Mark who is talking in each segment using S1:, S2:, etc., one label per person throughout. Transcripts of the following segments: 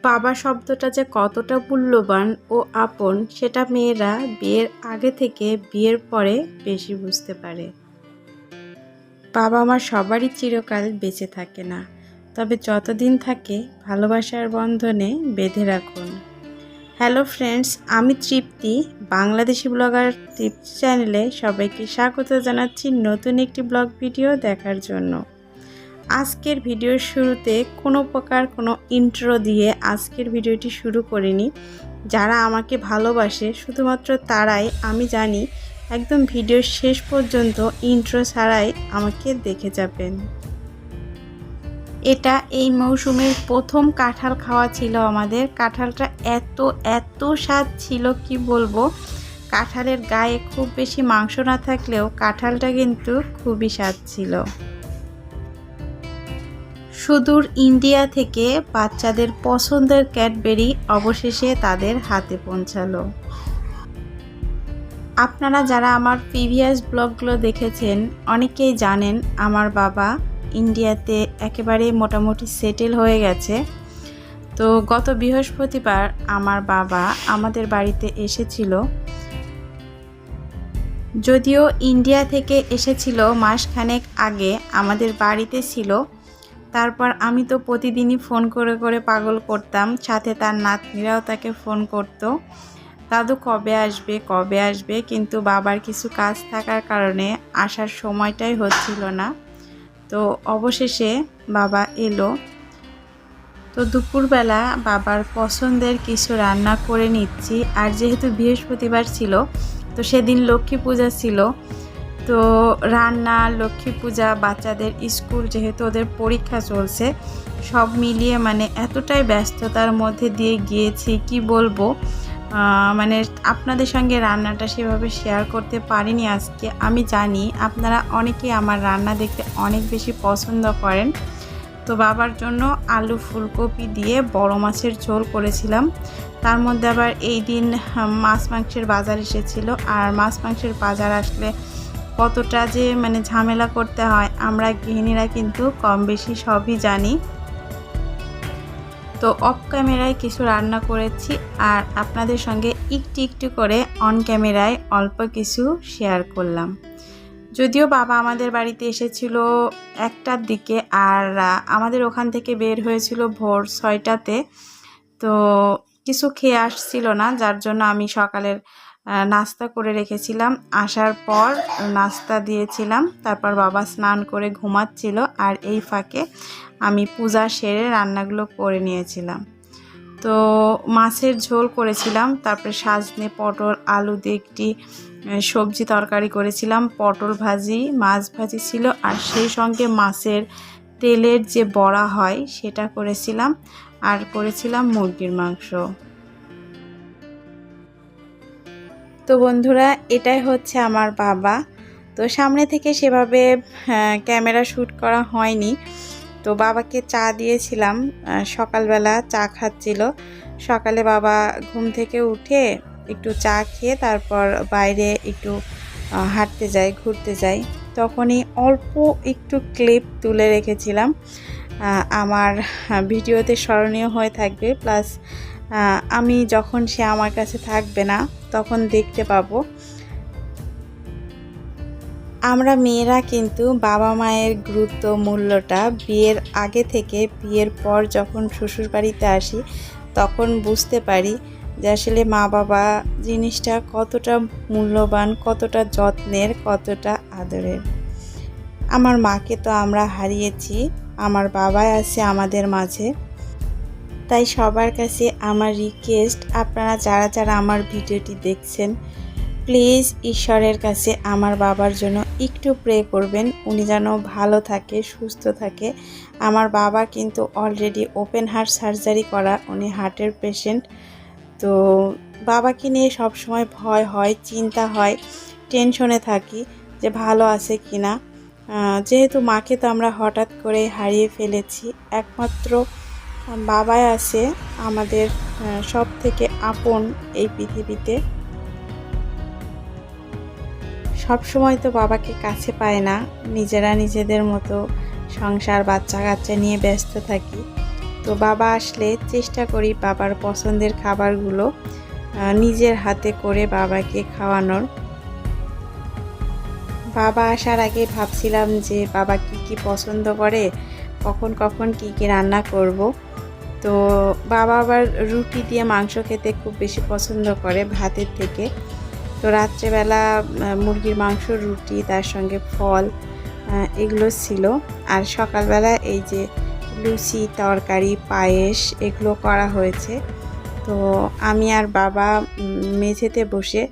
S1: বাবা শব্দটা যে কতটা মূল্যবান ও আপন সেটা মেয়েরা বিয়ের আগে থেকে বিয়ের পরে বেশি বুঝতে পারে। বাবা মা সবারই চিরকাল বেঁচে থাকে না, তবে যতদিন থাকে ভালোবাসার বন্ধনে বেঁধে রাখুন। হ্যালো ফ্রেন্ডস, আমি তৃপ্তি, বাংলাদেশি ব্লগার তৃপ্তি চ্যানেলে সবাইকে স্বাগত জানাচ্ছি নতুন একটি ব্লগ ভিডিও দেখার জন্য। আজকের ভিডিওর শুরুতে কোনো প্রকার কোনো ইন্ট্রো দিয়ে আজকের ভিডিওটি শুরু করিনি। যারা আমাকে ভালোবাসে শুধুমাত্র তারাই আমি জানি একদম ভিডিওর শেষ পর্যন্ত ইন্ট্রো ছাড়াই আমাকে দেখে যাবেন। এটা এই মৌসুমের প্রথম কাঁঠাল খাওয়া ছিল আমাদের। কাঁঠালটা এত স্বাদ ছিল কি বলবো। কাঁঠালের গায়ে খুব বেশি মাংস না থাকলেও কাঁঠালটা কিন্তু খুবই স্বাদ ছিল। সুদূর ইন্ডিয়া থেকে বাচ্চাদের পছন্দের ক্যাডবেরি অবশেষে তাদের হাতে পৌঁছালো। আপনারা যারা আমার প্রিভিয়াস ব্লগগুলো দেখেছেন অনেকেই জানেন আমার বাবা ইন্ডিয়াতে একেবারে মোটামুটি সেটেল হয়ে গেছে। তো গত বৃহস্পতিবার আমার বাবা আমাদের বাড়িতে এসেছিল। যদিও ইন্ডিয়া থেকে এসেছিল মাসখানেক আগে, আমাদের বাড়িতে ছিল। তারপর আমি তো প্রতিদিনই ফোন করে করে পাগল করতাম, সাথে তার নাতনিরাও তাকে ফোন করতো, দাদু কবে আসবে, কিন্তু বাবার কিছু কাজ থাকার কারণে আসার সময়টাই হচ্ছিল না। তো অবশেষে বাবা এলো। তো দুপুরবেলা বাবার পছন্দের কিছু রান্না করে নিচ্ছি। আর যেহেতু বৃহস্পতিবার ছিল, তো সেদিন লক্ষ্মী পূজা ছিল। তো রান্না, লক্ষ্মী পূজা, বাচ্চাদের স্কুল, যেহেতু ওদের পরীক্ষা চলছে, সব মিলিয়ে মানে এতটাই ব্যস্ততার মধ্যে দিয়ে গিয়েছি কি বলবো। মানে আপনাদের সঙ্গে রান্নাটা সেভাবে শেয়ার করতে পারিনি আজকে। আমি জানি আপনারা অনেকেই আমার রান্না দেখতে অনেক বেশি পছন্দ করেন। তো বাবার জন্য আলু ফুলকপি দিয়ে বড় মাছের ঝোল করেছিলাম। তার মধ্যে আবার এই দিন মাছ মাংসের বাজার এসেছিল। আর মাছ মাংসের বাজার আসলে কতটা যে মানে ঝামেলা করতে হয় আমরা গৃহিণীরা কিন্তু কম বেশি সবই জানি। তো অফ ক্যামেরায় কিছু রান্না করেছি আর আপনাদের সঙ্গে একটু করে অন ক্যামেরায় অল্প কিছু শেয়ার করলাম। যদিও বাবা আমাদের বাড়িতে এসেছিল 1টার দিকে, আর আমাদের ওখান থেকে বের হয়েছিল ভোর 6টাতে। তো কিছু খেয়ে আসছিল না, যার জন্য আমি সকালের নাস্তা করে রেখেছিলাম। আসার পর নাস্তা দিয়েছিলাম, তারপর বাবা স্নান করে ঘুমাচ্ছিল আর এই ফাঁকে আমি পূজা সেরে রান্নাগুলো করে নিয়েছিলাম। তো মাছের ঝোল করেছিলাম, তারপরে সাজনে পটল আলু দিয়ে একটি সবজি তরকারি করেছিলাম, পটল ভাজি, মাছ ভাজি ছিল, আর সেই সঙ্গে মাছের তেলের যে বড়া হয় সেটা করেছিলাম, আর করেছিলাম মুরগির মাংস। তো বন্ধুরা, এটাই হচ্ছে আমার বাবা। তো সামনে থেকে সেভাবে ক্যামেরা শ্যুট করা হয়নি। তো বাবাকে চা দিয়েছিলাম, সকালবেলা চা খাচ্ছিল। সকালে বাবা ঘুম থেকে উঠে একটু চা খেয়ে তারপর বাইরে একটু হাঁটতে যায়, ঘুরতে যায়। তখনই অল্প একটু ক্লিপ তুলে রেখেছিলাম, আমার ভিডিওতে স্মরণীয় হয়ে থাকবে। প্লাস আমি যখন সে আমার কাছে থাকবে না তখন দেখতে পাবো। আমরা মেয়েরা কিন্তু বাবা মায়ের গুরুত্ব, মূল্যটা বিয়ের আগে থেকে বিয়ের পর যখন শ্বশুরবাড়িতে আসি তখন বুঝতে পারি যে আসলে মা বাবা জিনিসটা কতটা মূল্যবান, কতটা যত্নের, কতটা আদরের। আমার মাকে তো আমরা হারিয়েছি, আমার বাবাই আছে আমাদের মাঝে। তাই সবার কাছে আমার রিকোয়েস্ট, আপনারা যারা যারা আমার ভিডিওটি দেখছেন প্লিজ ঈশ্বরের কাছে আমার বাবার জন্য একটু প্রে করবেন, উনি যেন ভালো থাকে, সুস্থ থাকে। আমার বাবা কিন্তু অলরেডি ওপেন হার্ট সার্জারি করা, উনি হার্টের পেশেন্ট। তো বাবাকে নিয়ে সব সময় ভয় হয়, চিন্তা হয়, টেনশনে থাকি যে ভালো আছে কি না। যেহেতু মাকে তো আমরা হঠাৎ করে হারিয়ে ফেলেছি, একমাত্র বাবাই আছে আমাদের সব থেকে আপন এই পৃথিবীতে। সব সময় তো বাবাকে কাছে পায় না, নিজেরা নিজেদের মতো সংসার, বাচ্চা কাচ্চা নিয়ে ব্যস্ত থাকি। তো তো বাবা আসলে চেষ্টা করি বাবার পছন্দের খাবারগুলো নিজের হাতে করে বাবাকে খাওয়ানোর। বাবা আসার আগে ভাবছিলাম যে বাবা কি পছন্দ করে, কখন কখন কি রান্না করব। তো বাবা আবার রুটি দিয়ে মাংস খেতে খুব বেশি পছন্দ করে ভাতের থেকে। তো রাত্রেবেলা মুরগির মাংস, রুটি, তার সঙ্গে ফল এগুলো ছিল। আর সকালবেলা এই যে লুচি, তরকারি, পায়েস এগুলো করা হয়েছে। তো আমি আর বাবা মেঝেতে বসে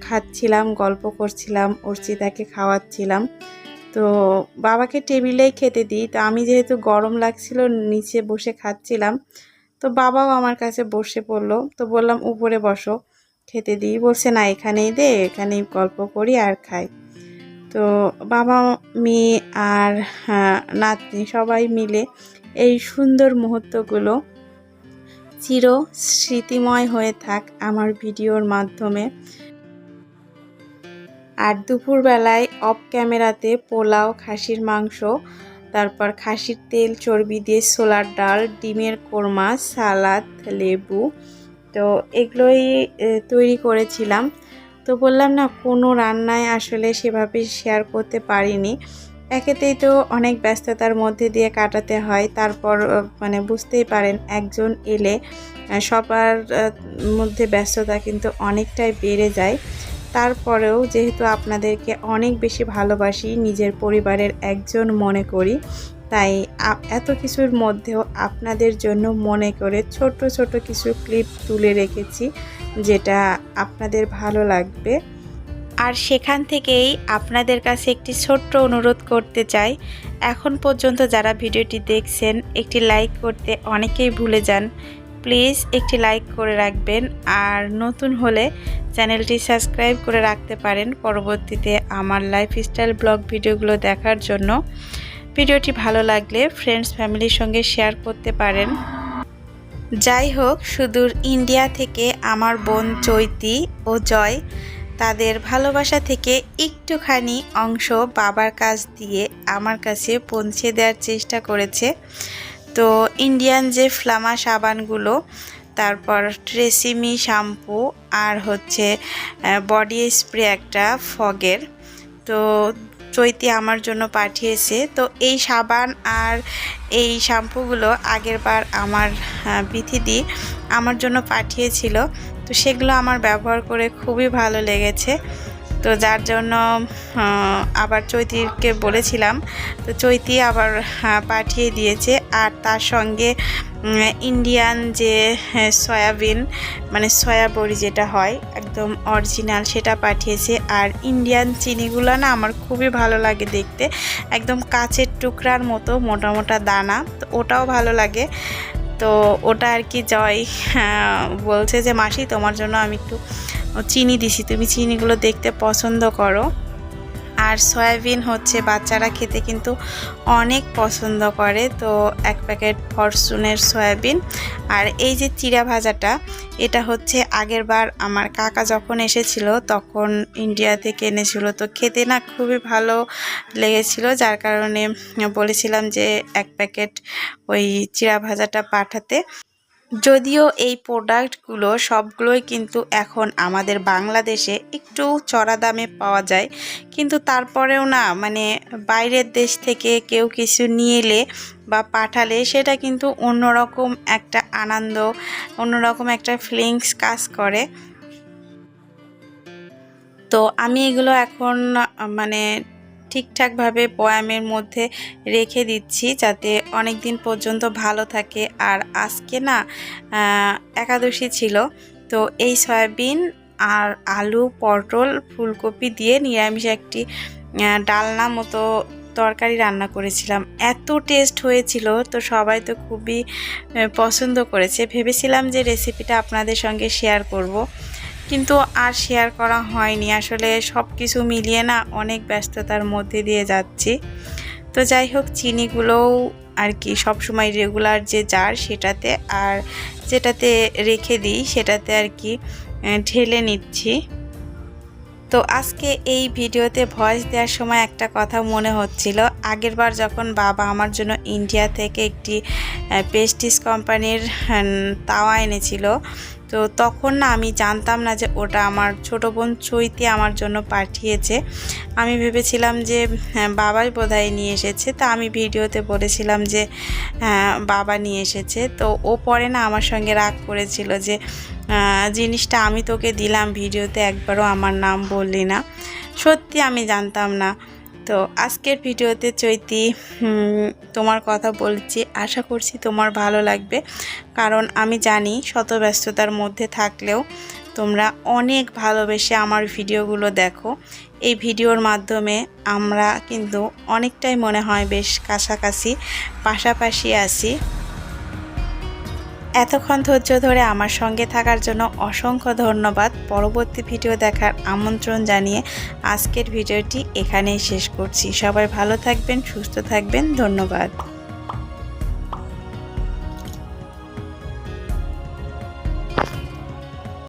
S1: খাচ্ছিলাম, গল্প করছিলাম, অর্চিতাকে খাওয়াচ্ছিলাম। তো বাবাকে টেবিলেই খেতে দিই। তো আমি যেহেতু গরম লাগছিল নিচে বসে খাচ্ছিলাম, তো বাবাও আমার কাছে বসে পড়লো। তো বললাম উপরে বসো, খেতে দিই। বলছে না, এখানেই দে, এখানেই গল্প করি আর খাই। তো বাবা, মেয়ে আর নাতনি সবাই মিলে এই সুন্দর মুহূর্তগুলো চির স্মৃতিময় হয়ে থাক আমার ভিডিওর মাধ্যমে। আর দুপুরবেলায় অফ ক্যামেরাতে পোলাও, খাসির মাংস, তারপর খাসির তেল চর্বি দিয়ে ছোলার ডাল, ডিমের কোরমা, সালাদ, লেবু, তো এগুলোই তৈরি করেছিলাম। তো বললাম না, কোনো রান্নায় আসলে সেভাবে শেয়ার করতে পারিনি। একেতেই তো অনেক ব্যস্ততার মধ্যে দিয়ে কাটাতে হয়, তারপর মানে বুঝতেই পারেন একজন এলে সবার মধ্যে ব্যস্ততা কিন্তু অনেকটাই বেড়ে যায়। তারপরেও যেহেতু আপনাদেরকে অনেক বেশি ভালোবাসি, নিজের পরিবারের একজন মনে করি, তাই এত কিছুর মধ্যেও আপনাদের জন্য মনে করে ছোট ছোট কিছু ক্লিপ তুলে রেখেছি, যেটা আপনাদের ভালো লাগবে। আর সেখান থেকেই আপনাদের কাছে একটি ছোট্ট অনুরোধ করতে চাই, এখন পর্যন্ত যারা ভিডিওটি দেখছেন একটি লাইক করতে অনেকেই ভুলে যান। প্লিজ একটি লাইক করে রাখবেন, আর নতুন হলে চ্যানেলটি সাবস্ক্রাইব করে রাখতে পারেন পরবর্তীতে আমার লাইফস্টাইল ব্লগ ভিডিওগুলো দেখার জন্য। ভিডিওটি ভালো লাগলে ফ্রেন্ডস ফ্যামিলির সঙ্গে শেয়ার করতে পারেন। যাই হোক, সুদূর ইন্ডিয়া থেকে আমার বোন চৈতি ও জয় তাদের ভালোবাসা থেকে একটুখানি অংশ বাবার কাছ দিয়ে আমার কাছে পৌঁছে দেওয়ার চেষ্টা করেছে। তো ইন্ডিয়ান যে ফ্লামা সাবানগুলো, তারপর ট্রেসিমি শ্যাম্পু, আর হচ্ছে বডি স্প্রে একটা ফগের, তো চৈতি আমার জন্য পাঠিয়েছে। তো এই সাবান আর এই শ্যাম্পুগুলো আগেরবার আমার বিথিদি আমার জন্য পাঠিয়েছিল। তো সেগুলো আমার ব্যবহার করে খুবই ভালো লেগেছে। তো যার জন্য আবার চৈতিকে বলেছিলাম, তো চৈতি আবার পাঠিয়ে দিয়েছে। আর তার সঙ্গে ইন্ডিয়ান যে সয়াবিন মানে সয়া বড়ি যেটা হয় একদম অরিজিনাল, সেটা পাঠিয়েছে। আর ইন্ডিয়ান চিনিগুলো না আমার খুবই ভালো লাগে দেখতে, একদম কাচের টুকরার মতো মোটা মোটা দানা, তো ওটাও ভালো লাগে। তো ওটা আর কি জয় বলছে যে মাসি তোমার জন্য আমি একটু চিনি দিছি, তুমি চিনিগুলো দেখতে পছন্দ করো। আর সয়াবিন হচ্ছে বাচ্চারা খেতে কিন্তু অনেক পছন্দ করে। তো এক প্যাকেট ফরচুনের সয়াবিন। আর এই যে চিড়া ভাজাটা, এটা হচ্ছে আগেরবার আমার কাকা যখন এসেছিল তখন ইন্ডিয়া থেকে এনেছিল। তো খেতে না খুবই ভালো লেগেছিল, যার কারণে বলেছিলাম যে এক প্যাকেট ওই চিড়া ভাজাটা পাঠাতে। যদিও এই প্রোডাক্টগুলো সবগুলোই কিন্তু এখন আমাদের বাংলাদেশে একটু চড়া দামে পাওয়া যায়, কিন্তু তারপরেও না মানে বাইরের দেশ থেকে কেউ কিছু নিয়ে এলে বা পাঠালে সেটা কিন্তু অন্যরকম একটা আনন্দ, অন্যরকম একটা ফিলিংস কাজ করে। তো আমি এগুলো এখন মানে ঠিকঠাকভাবে বয়ামের মধ্যে রেখে দিচ্ছি যাতে অনেক দিন পর্যন্ত ভালো থাকে। আর আজকে না একাদশী ছিল, তো এই সয়াবিন আর আলু, পটল, ফুলকপি দিয়ে নিরামিষ একটি ডালনা মতো তরকারি রান্না করেছিলাম। এত টেস্ট হয়েছিল, তো সবাই তো খুবই পছন্দ করেছে। ভেবেছিলাম যে রেসিপিটা আপনাদের সঙ্গে শেয়ার করব, কিন্তু আর শেয়ার করা হয়নি। আসলে সব কিছু মিলিয়ে না অনেক ব্যস্ততার মধ্যে দিয়ে যাচ্ছি। তো যাই হোক, চিনিগুলোও আর কি সবসময় রেগুলার যে জার সেটাতে, আর যেটাতে রেখে দিই সেটাতে আর কি ঢেলে নিচ্ছি। তো তো আজকে এই ভিডিওতে ভয়েস দেওয়ার সময় একটা কথা মনে হচ্ছিল, আগেরবার যখন বাবা আমার জন্য ইন্ডিয়া থেকে একটি পেস্টিস কোম্পানির তাওয়া এনেছিল, তো তখন না আমি জানতাম না যে ওটা আমার ছোটো বোন চৈতি আমার জন্য পাঠিয়েছে। আমি ভেবেছিলাম যে বাবাই বোধহয় নিয়ে এসেছে। তা আমি ভিডিওতে বলেছিলাম যে বাবা নিয়ে এসেছে। তো ও পরে না আমার সঙ্গে রাগ করেছিল যে জিনিসটা আমি তোকে দিলাম, ভিডিওতে একবারও আমার নাম বললি না। সত্যি আমি জানতাম না। তো আজকের ভিডিওতে চৈতি তোমার কথা বলছি, আশা করছি তোমার ভালো লাগবে, কারণ আমি জানি শত ব্যস্ততার মধ্যে থাকলেও তোমরা অনেক ভালোবেসে আমার ভিডিওগুলো দেখো। এই ভিডিওর মাধ্যমে আমরা কিন্তু অনেকটাই মনে হয় বেশ কাছাকাছি, পাশাপাশি আছি। এতক্ষণ ধৈর্য ধরে আমার সঙ্গে থাকার জন্য অসংখ্য ধন্যবাদ। পরবর্তী ভিডিও দেখার আমন্ত্রণ জানিয়ে আজকের ভিডিওটি এখানেই শেষ করছি। সবাই ভালো থাকবেন, সুস্থ থাকবেন। ধন্যবাদ।